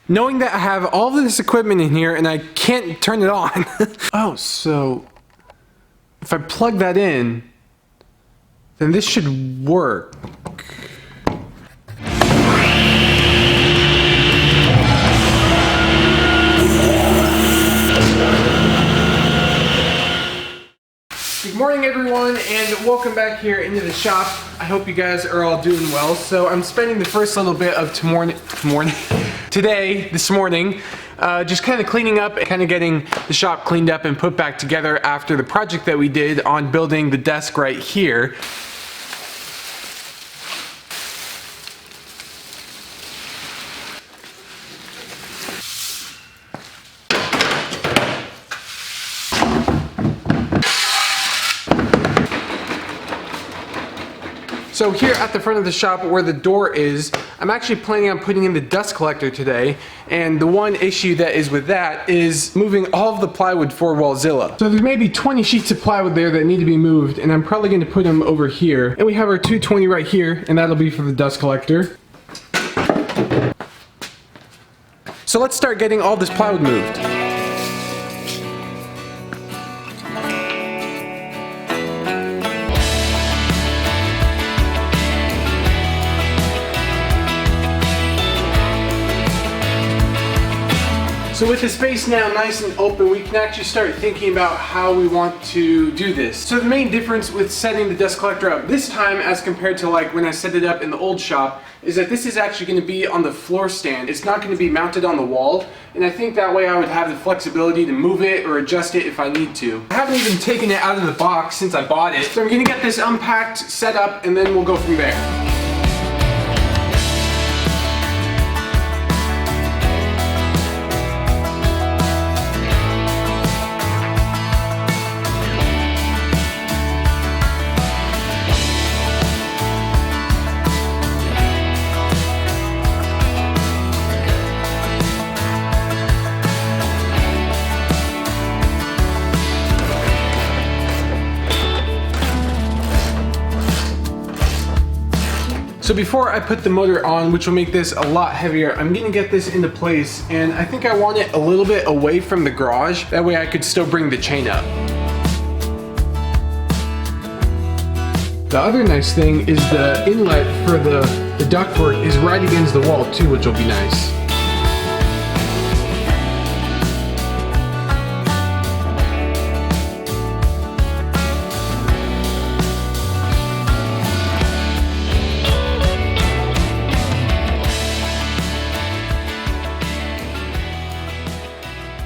Knowing that I have all of this equipment in here and I can't turn it on. Oh, so if I plug that in, then this should work. Good morning everyone, and welcome back here into the shop. I hope you guys are all doing well. So I'm spending the first little bit of this morning, just kind of cleaning up and kind of getting the shop cleaned up and put back together after the project that we did on building the desk right here. So here at the front of the shop where the door is, I'm actually planning on putting in the dust collector today, and the one issue that is with that is moving all of the plywood for Wallzilla. So there's maybe 20 sheets of plywood there that need to be moved, and I'm probably going to put them over here. And we have our 220 right here, and that'll be for the dust collector. So let's start getting all this plywood moved. So with the space now nice and open, we can actually start thinking about how we want to do this. So the main difference with setting the dust collector up this time as compared to like when I set it up in the old shop is that this is actually going to be on the floor stand. It's not going to be mounted on the wall, and I think that way I would have the flexibility to move it or adjust it if I need to. I haven't even taken it out of the box since I bought it, so I'm going to get this unpacked, set up, and then we'll go from there. So before I put the motor on, which will make this a lot heavier, I'm gonna get this into place, and I think I want it a little bit away from the garage. That way I could still bring the chain up. The other nice thing is the inlet for the ductwork is right against the wall too, which will be nice.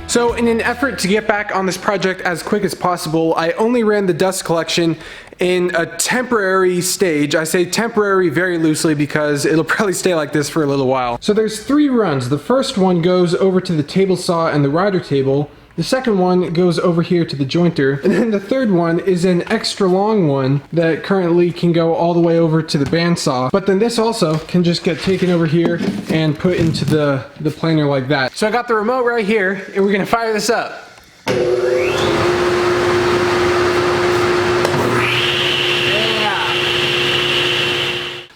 So in an effort to get back on this project as quick as possible, I only ran the dust collection in a temporary stage. I say temporary very loosely because it'll probably stay like this for a little while. So there's 3 runs. The first one goes over to the table saw and the rider table. The second one goes over here to the jointer, and then the third one is an extra long one that currently can go all the way over to the bandsaw, but then this also can just get taken over here and put into the planer like that. So I got the remote right here, and we're gonna fire this up.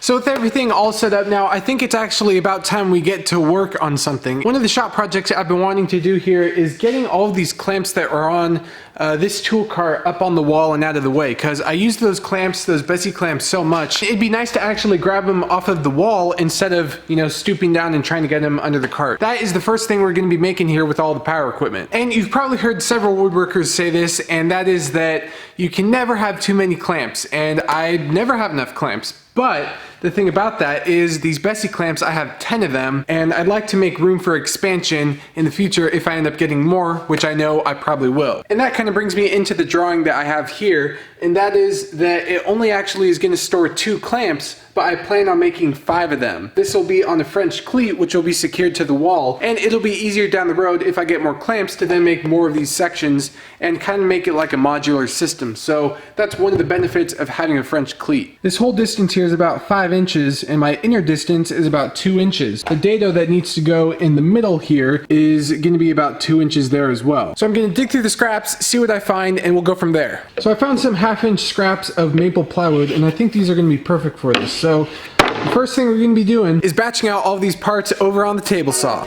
So with everything all set up now, I think it's actually about time we get to work on something. One of the shop projects I've been wanting to do here is getting all of these clamps that are on this tool cart up on the wall and out of the way, because I use those clamps, those Bessie clamps, so much. It'd be nice to actually grab them off of the wall instead of, you know, stooping down and trying to get them under the cart. That is the first thing we're going to be making here with all the power equipment. And you've probably heard several woodworkers say this, and that is that you can never have too many clamps, and I never have enough clamps. But the thing about that is these Bessie clamps, I have 10 of them, and I'd like to make room for expansion in the future if I end up getting more, which I know I probably will. And that kind of brings me into the drawing that I have here, and that is that it only actually is going to store 2 clamps, but I plan on making 5 of them. This will be on the French cleat, which will be secured to the wall, and it'll be easier down the road if I get more clamps to then make more of these sections and kind of make it like a modular system. So that's one of the benefits of having a French cleat. This whole distance here is about 5 inches and my inner distance is about 2 inches. The dado that needs to go in the middle here is going to be about 2 inches there as well. So I'm going to dig through the scraps, see what I find, and we'll go from there. So I found some 1/2 inch scraps of maple plywood, and I think these are going to be perfect for this. So the first thing we're going to be doing is batching out all these parts over on the table saw.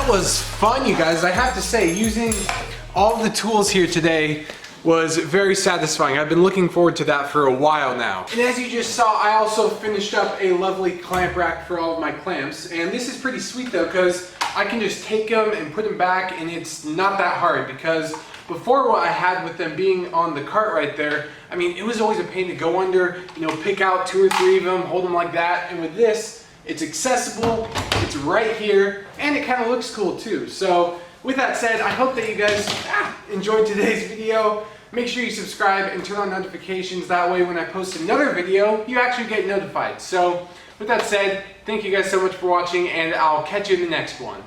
Was fun, you guys. I have to say, using all of the tools here today was very satisfying. I've been looking forward to that for a while now. And as you just saw, I also finished up a lovely clamp rack for all of my clamps. And this is pretty sweet though, because I can just take them and put them back, and it's not that hard, because before what I had with them being on the cart right there, I mean, it was always a pain to go under, you know, pick out 2 or 3 of them, hold them like that. And with this, it's accessible, it's right here, and it kind of looks cool too. So with that said, I hope that you guys enjoyed today's video. Make sure you subscribe and turn on notifications. That way when I post another video, you actually get notified. So with that said, thank you guys so much for watching, and I'll catch you in the next one.